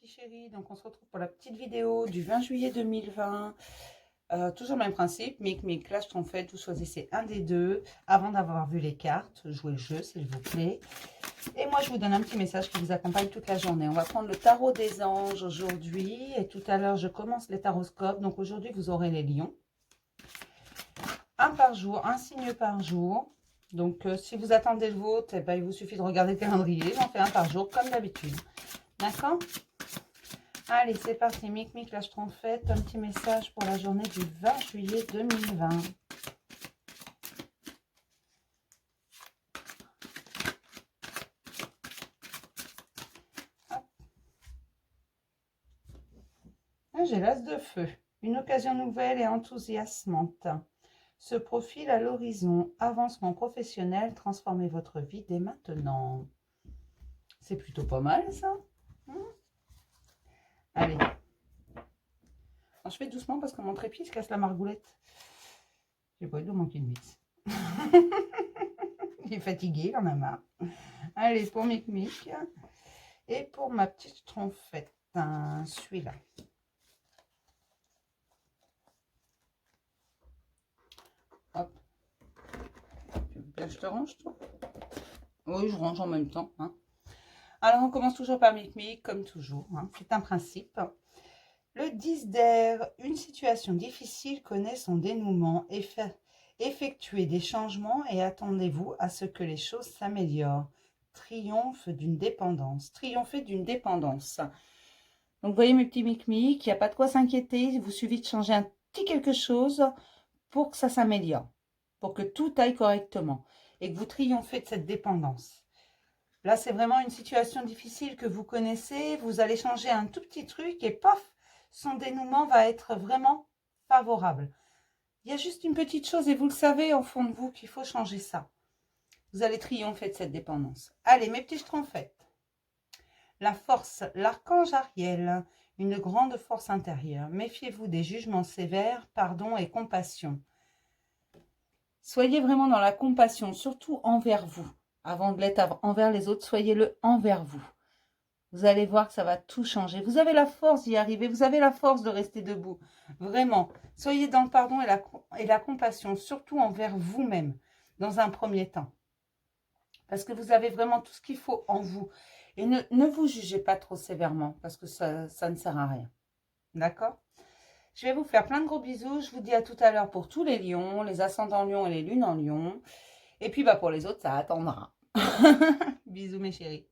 petits chéris, donc on se retrouve pour la petite vidéo du 20 juillet 2020. Toujours le même principe, Mic, Clash Trompette, vous choisissez un des deux avant d'avoir vu les cartes. Jouez le jeu s'il vous plaît. Et moi je vous donne un petit message qui vous accompagne toute la journée. On va prendre le tarot des anges aujourd'hui et tout à l'heure je commence les taroscopes. Donc aujourd'hui vous aurez les lions. Un par jour, un signe par jour. Donc si vous attendez le vôtre, eh ben, il vous suffit de regarder le calendrier. J'en fais un par jour comme d'habitude. D'accord? Allez, c'est parti. Mic, Clash Trompette. Un petit message pour la journée du 20 juillet 2020. J'ai l'as de feu. Une occasion nouvelle et enthousiasmante se profile à l'horizon. Avancement professionnel, transformez votre vie dès maintenant. C'est plutôt pas mal ça. Allez. Alors, je fais doucement parce que mon trépied se casse la margoulette. J'ai pas eu de manquer de mix. Il est fatigué, il en a marre. Allez, pour Mic. Et pour ma petite trompette, celui-là. Hop. Je te range, toi? Oui, je range en même temps. Hein. Alors, on commence toujours par Mic, comme toujours. Hein. C'est un principe. Le 10 d'air, une situation difficile connaît son dénouement. Effectuez des changements et attendez-vous à ce que les choses s'améliorent. Triomphe d'une dépendance. Triompher d'une dépendance. Donc, vous voyez mes petits Mic, il n'y a pas de quoi s'inquiéter. Il vous suffit de changer un petit quelque chose pour que ça s'améliore. Pour que tout aille correctement. Et que vous triomphez de cette dépendance. Là, c'est vraiment une situation difficile que vous connaissez. Vous allez changer un tout petit truc et paf, son dénouement va être vraiment favorable. Il y a juste une petite chose et vous le savez au fond de vous qu'il faut changer ça. Vous allez triompher de cette dépendance. Allez, mes petits trompettes. La force, l'archange Ariel, une grande force intérieure. Méfiez-vous des jugements sévères, pardon et compassion. Soyez vraiment dans la compassion, surtout envers vous. Avant de l'être envers les autres, soyez-le envers vous. Vous allez voir que ça va tout changer. Vous avez la force d'y arriver. Vous avez la force de rester debout. Vraiment. Soyez dans le pardon et la compassion, surtout envers vous-même, dans un premier temps. Parce que vous avez vraiment tout ce qu'il faut en vous. Et ne vous jugez pas trop sévèrement, parce que ça ne sert à rien. D'accord ? Je vais vous faire plein de gros bisous. Je vous dis à tout à l'heure pour tous les lions, les ascendants lions et les lunes en lion. Et puis bah, pour les autres, ça attendra. Bisous mes chéris.